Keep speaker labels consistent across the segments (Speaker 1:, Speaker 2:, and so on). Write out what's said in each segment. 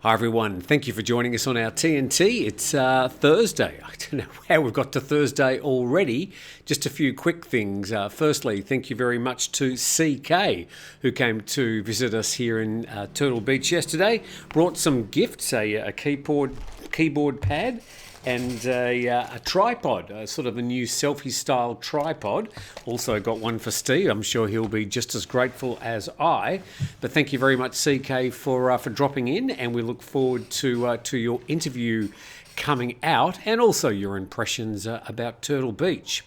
Speaker 1: Hi everyone, thank you for joining us on our TNT. It's Thursday. I don't know how we've got to Thursday already. Just a few quick things. Firstly, thank you very much to CK who came to visit us here in Turtle Beach yesterday. Brought some gifts, a keyboard pad and a tripod, sort of a new selfie-style tripod. Also got one for Steve. I'm sure he'll be just as grateful as I. But thank you very much, CK, for dropping in, and we look forward to your interview coming out and also your impressions about Turtle Beach.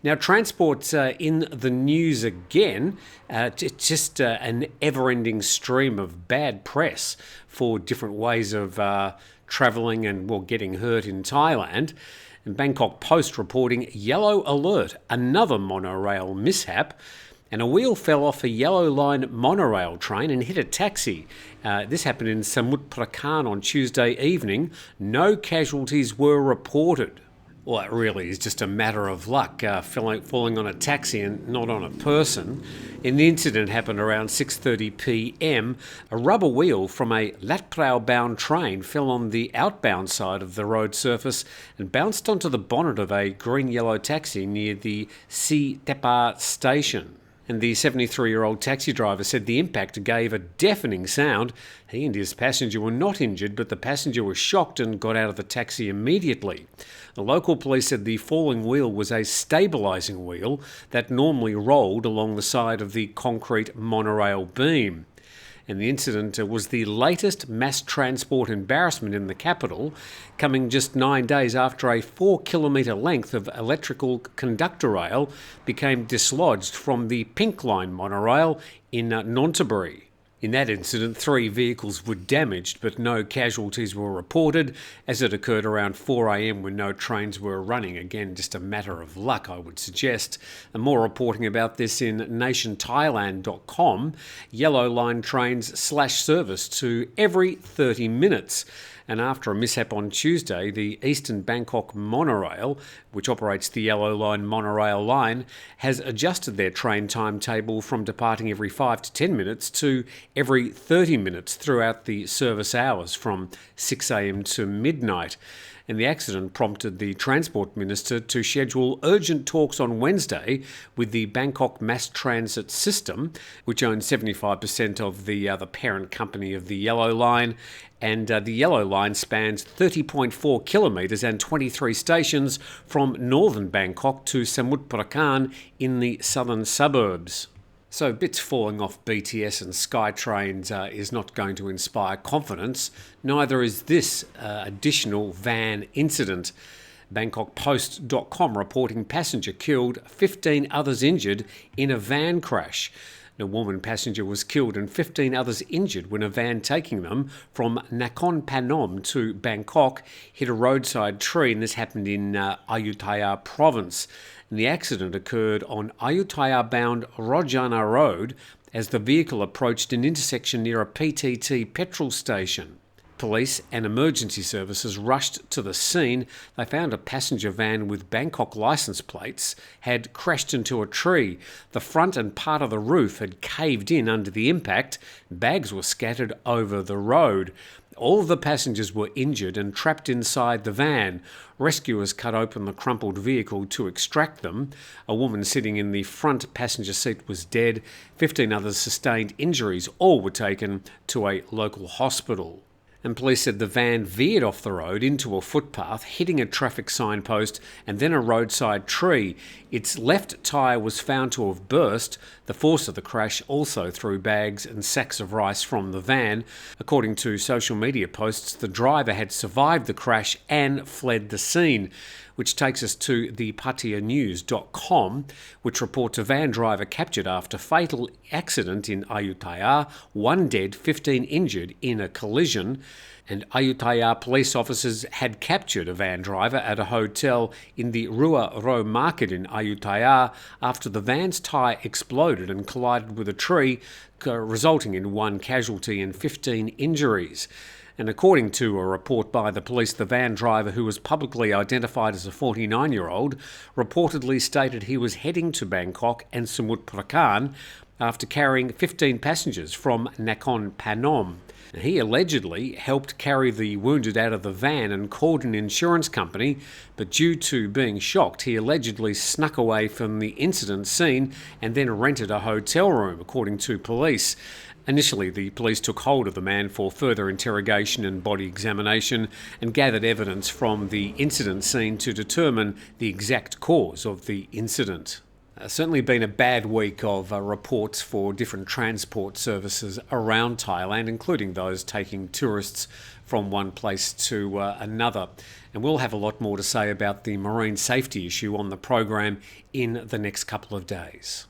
Speaker 1: Now, transport's in the news again. It's just an ever-ending stream of bad press for different ways of travelling and getting hurt in Thailand. And Bangkok Post reporting yellow alert, another monorail mishap, and a wheel fell off a yellow line monorail train and hit a taxi. This happened in Samut Prakan on Tuesday evening. No casualties were reported. Well, it really is just a matter of luck, falling on a taxi and not on a person. And the incident happened around 6:30 p.m. A rubber wheel from a Latprao-bound train fell on the outbound side of the road surface and bounced onto the bonnet of a green-yellow taxi near the Si Tepa station. And the 73-year-old taxi driver said the impact gave a deafening sound. He and his passenger were not injured, but the passenger was shocked and got out of the taxi immediately. The local police said the falling wheel was a stabilising wheel that normally rolled along the side of the concrete monorail beam. And the incident was the latest mass transport embarrassment in the capital, coming just 9 days after a 4-kilometre length of electrical conductor rail became dislodged from the Pink Line monorail in Nonthaburi. In that incident, 3 vehicles were damaged, but no casualties were reported, as it occurred around 4 a.m. when no trains were running. Again, just a matter of luck, I would suggest. And more reporting about this in nationthailand.com. Yellow line trains slash service to every 30 minutes. And after a mishap on Tuesday, the Eastern Bangkok Monorail, which operates the Yellow Line monorail line, has adjusted their train timetable from departing every 5 to 10 minutes to every 30 minutes throughout the service hours from 6 a.m. to midnight. And the accident prompted the Transport Minister to schedule urgent talks on Wednesday with the Bangkok Mass Transit System, which owns 75% of the parent company of the Yellow Line. And the Yellow Line spans 30.4 kilometres and 23 stations from northern Bangkok to Samut Prakan in the southern suburbs. So bits falling off BTS and SkyTrains is not going to inspire confidence. Neither is this additional van incident. BangkokPost.com reporting passenger killed, 15 others injured in a van crash. A woman passenger was killed and 15 others injured when a van taking them from Nakhon Phanom to Bangkok hit a roadside tree, and this happened in Ayutthaya province. And the accident occurred on Ayutthaya-bound Rojana Road as the vehicle approached an intersection near a PTT petrol station. Police and emergency services rushed to the scene. They found a passenger van with Bangkok licence plates had crashed into a tree. The front and part of the roof had caved in under the impact. Bags were scattered over the road. All of the passengers were injured and trapped inside the van. Rescuers cut open the crumpled vehicle to extract them. A woman sitting in the front passenger seat was dead. 15 others sustained injuries. All were taken to a local hospital. And police said the van veered off the road into a footpath, hitting a traffic signpost and then a roadside tree. Its left tyre was found to have burst. The force of the crash also threw bags and sacks of rice from the van. According to social media posts, the driver had survived the crash and fled the scene, which takes us to the patianews.com, which reports a van driver captured after fatal accident in Ayutthaya, 1 dead, 15 injured in a collision. And Ayutthaya police officers had captured a van driver at a hotel in the Rua Ro market in Ayutthaya after the van's tyre exploded and collided with a tree, resulting in 1 casualty and 15 injuries. And according to a report by the police, the van driver, who was publicly identified as a 49-year-old, reportedly stated he was heading to Bangkok and Samut Prakan after carrying 15 passengers from Nakhon Phanom. He allegedly helped carry the wounded out of the van and called an insurance company, but due to being shocked, he allegedly snuck away from the incident scene and then rented a hotel room, according to police. Initially, the police took hold of the man for further interrogation and body examination and gathered evidence from the incident scene to determine the exact cause of the incident. Certainly been a bad week of reports for different transport services around Thailand, including those taking tourists from one place to another. And we'll have a lot more to say about the marine safety issue on the program in the next couple of days.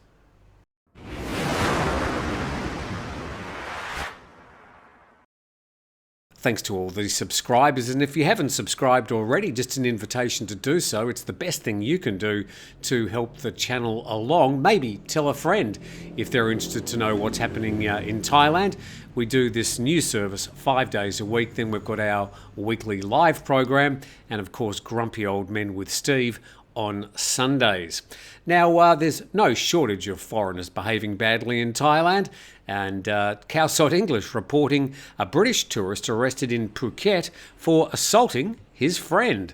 Speaker 1: Thanks to all the subscribers, and if you haven't subscribed already, just an invitation to do so. It's the best thing you can do to help the channel along. Maybe tell a friend if they're interested to know what's happening in Thailand. We do this news service 5 days a week. Then we've got our weekly live program, and of course Grumpy Old Men with Steve on Sundays. Now, there's no shortage of foreigners behaving badly in Thailand, and Cowside English reporting a British tourist arrested in Phuket for assaulting his friend.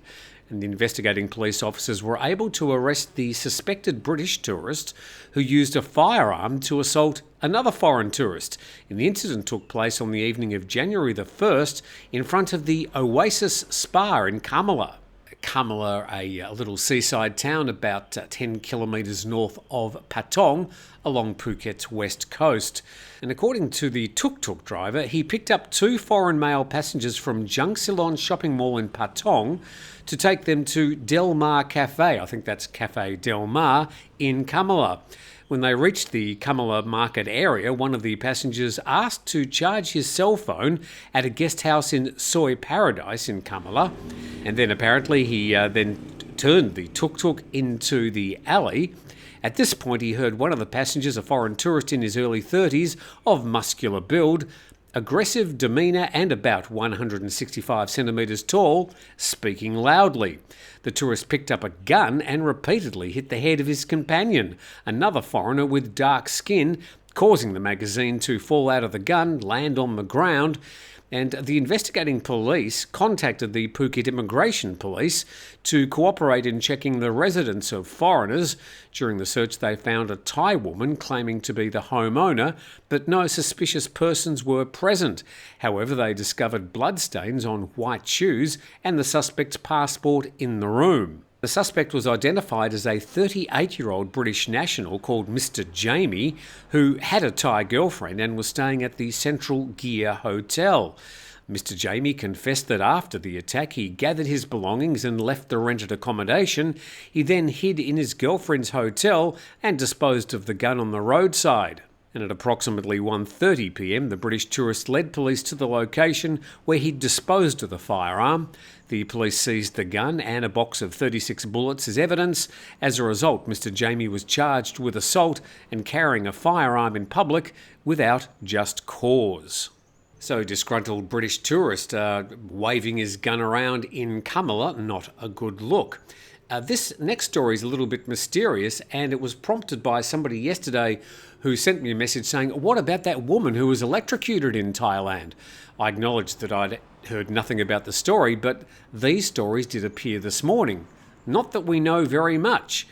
Speaker 1: And the investigating police officers were able to arrest the suspected British tourist who used a firearm to assault another foreign tourist. And the incident took place on the evening of January the 1st in front of the Oasis Spa in Kamala. Kamala, a little seaside town about 10 kilometres north of Patong along Phuket's west coast. And according to the tuk-tuk driver, he picked up 2 foreign male passengers from Jungsilon shopping mall in Patong to take them to Del Mar Cafe, I think that's Cafe Del Mar, in Kamala. When they reached the Kamala market area, one of the passengers asked to charge his cell phone at a guest house in Soy Paradise in Kamala. And then apparently he then turned the tuk-tuk into the alley. At this point, he heard one of the passengers, a foreign tourist in his early 30s, of muscular build, aggressive demeanour and about 165 centimetres tall, speaking loudly. The tourist picked up a gun and repeatedly hit the head of his companion, another foreigner with dark skin, causing the magazine to fall out of the gun, land on the ground. And the investigating police contacted the Phuket Immigration Police to cooperate in checking the residence of foreigners. During the search, they found a Thai woman claiming to be the homeowner, but no suspicious persons were present. However, they discovered bloodstains on white shoes and the suspect's passport in the room. The suspect was identified as a 38-year-old British national called Mr. Jamie, who had a Thai girlfriend and was staying at the Central Gear Hotel. Mr. Jamie confessed that after the attack he gathered his belongings and left the rented accommodation. He then hid in his girlfriend's hotel and disposed of the gun on the roadside. And at approximately 1:30 p.m, the British tourist led police to the location where he'd disposed of the firearm. The police seized the gun and a box of 36 bullets as evidence. As a result, Mr. Jamie was charged with assault and carrying a firearm in public without just cause. So, disgruntled British tourist waving his gun around in Kamala, not a good look. This next story is a little bit mysterious, and it was prompted by somebody yesterday who sent me a message saying, what about that woman who was electrocuted in Thailand? I acknowledged that I'd heard nothing about the story, but these stories did appear this morning. Not that we know very much.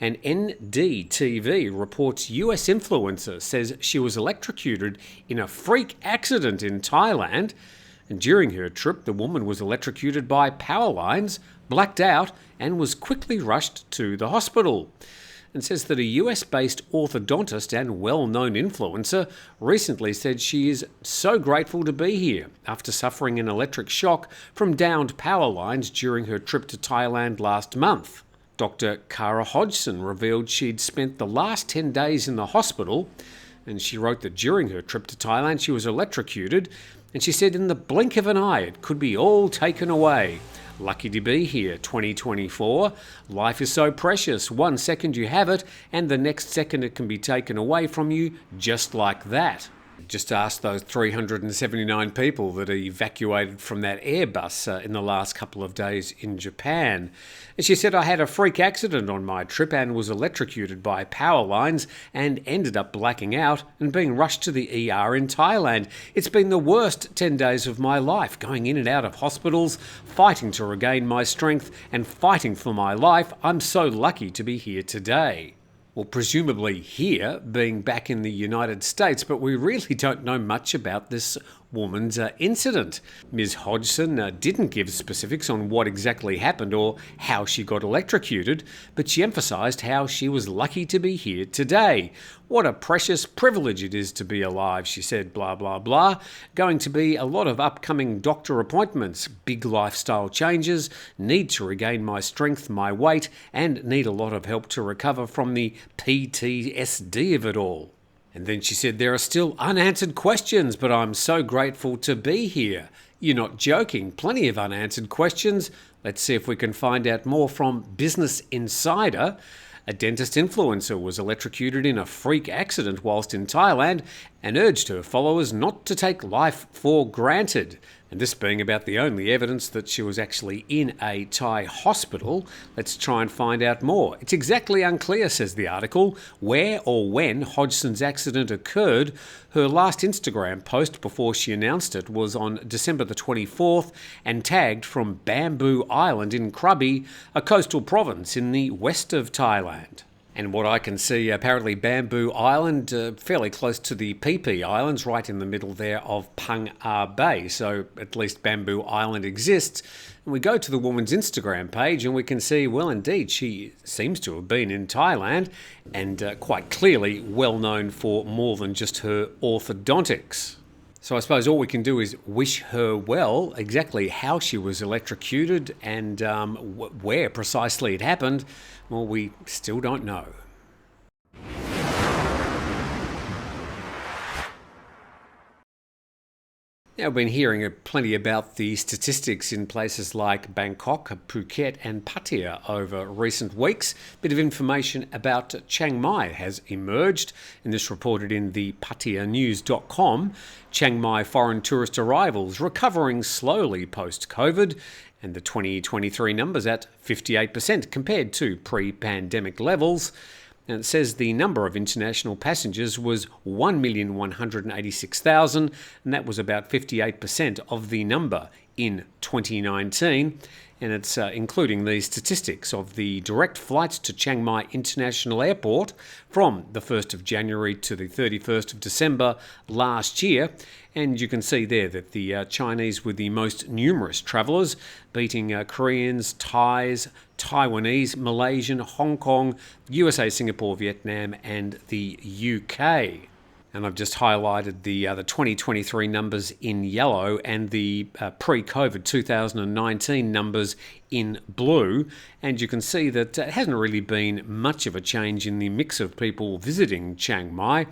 Speaker 1: And NDTV reports US influencer says she was electrocuted in a freak accident in Thailand. And during her trip, the woman was electrocuted by power lines, blacked out, and was quickly rushed to the hospital. And says that a US-based orthodontist and well-known influencer recently said she is so grateful to be here after suffering an electric shock from downed power lines during her trip to Thailand last month. Dr. Cara Hodgson revealed she'd spent the last 10 days in the hospital, and she wrote that during her trip to Thailand she was electrocuted, and she said in the blink of an eye it could be all taken away. Lucky to be here, 2024. Life is so precious. 1 second you have it, and the next second it can be taken away from you just like that. Just ask those 379 people that are evacuated from that Airbus in the last couple of days in Japan. And she said, I had a freak accident on my trip and was electrocuted by power lines and ended up blacking out and being rushed to the ER in Thailand. It's been the worst 10 days of my life, going in and out of hospitals, fighting to regain my strength and fighting for my life. I'm so lucky to be here today. Well, presumably here, being back in the United States, but we really don't know much about this woman's incident. Ms. Hodgson didn't give specifics on what exactly happened or how she got electrocuted, but she emphasised how she was lucky to be here today. What a precious privilege it is to be alive, she said, blah, blah, blah. Going to be a lot of upcoming doctor appointments, big lifestyle changes, need to regain my strength, my weight, and need a lot of help to recover from the PTSD of it all. And then she said, there are still unanswered questions, but I'm so grateful to be here. You're not joking. Plenty of unanswered questions. Let's see if we can find out more from Business Insider. A dentist influencer was electrocuted in a freak accident whilst in Thailand and urged her followers not to take life for granted. And this being about the only evidence that she was actually in a Thai hospital. Let's try and find out more. It's exactly unclear, says the article, where or when Hodgson's accident occurred. Her last Instagram post before she announced it was on December the 24th and tagged from Bamboo Island in Krabi, a coastal province in the west of Thailand. And what I can see, apparently Bamboo Island, fairly close to the Phi Phi Islands, right in the middle there of Phang A Bay. So at least Bamboo Island exists. And we go to the woman's Instagram page and we can see, well, indeed, she seems to have been in Thailand and quite clearly well known for more than just her orthodontics. So I suppose all we can do is wish her well. Exactly how she was electrocuted and where precisely it happened, well, we still don't know. Now, I've been hearing plenty about the statistics in places like Bangkok, Phuket and Pattaya over recent weeks. Bit of information about Chiang Mai has emerged, and this reported in the PattayaNews.com. Chiang Mai foreign tourist arrivals recovering slowly post-COVID, and the 2023 numbers at 58% compared to pre-pandemic levels. And it says the number of international passengers was 1,186,000, and that was about 58% of the number in 2019. And it's including the statistics of the direct flights to Chiang Mai International Airport from the 1st of January to the 31st of December last year. And you can see there that the Chinese were the most numerous travellers, beating Koreans, Thais, Taiwanese, Malaysian, Hong Kong, USA, Singapore, Vietnam and the UK. And I've just highlighted the 2023 numbers in yellow and the pre-COVID 2019 numbers in blue. And you can see that it hasn't really been much of a change in the mix of people visiting Chiang Mai.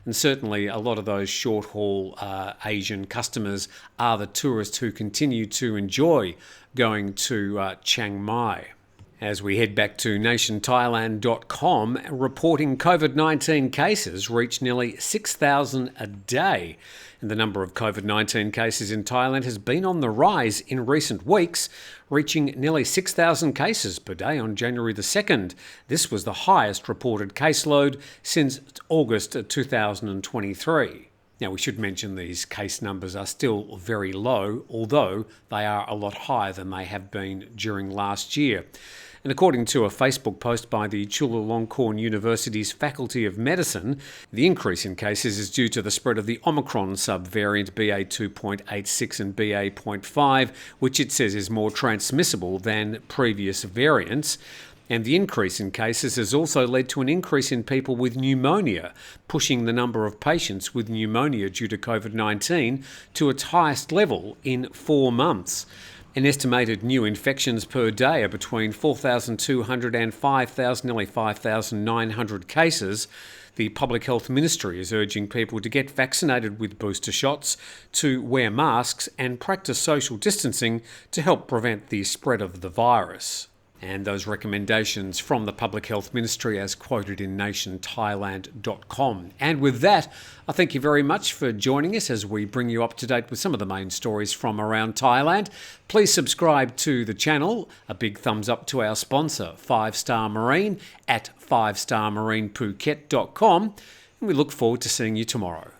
Speaker 1: And certainly a lot of those short-haul Asian customers are the tourists who continue to enjoy going to Chiang Mai. As we head back to nationthailand.com, reporting COVID-19 cases reach nearly 6,000 a day. And the number of COVID-19 cases in Thailand has been on the rise in recent weeks, reaching nearly 6,000 cases per day on January the 2nd. This was the highest reported caseload since August 2023. Now, we should mention these case numbers are still very low, although they are a lot higher than they have been during last year. And according to a Facebook post by the Chulalongkorn University's Faculty of Medicine, the increase in cases is due to the spread of the Omicron subvariant BA2.86 and BA.5, which it says is more transmissible than previous variants. And the increase in cases has also led to an increase in people with pneumonia, pushing the number of patients with pneumonia due to COVID-19 to its highest level in 4 months. An estimated new infections per day are between 4,200 and 5,000, nearly 5,900 cases. The Public Health Ministry is urging people to get vaccinated with booster shots, to wear masks and practice social distancing to help prevent the spread of the virus. and those recommendations from the Public Health Ministry as quoted in nationthailand.com. And with that, I thank you very much for joining us as we bring you up to date with some of the main stories from around Thailand. Please subscribe to the channel. A big thumbs up to our sponsor, 5 Star Marine, at 5starmarinephuket.com. And we look forward to seeing you tomorrow.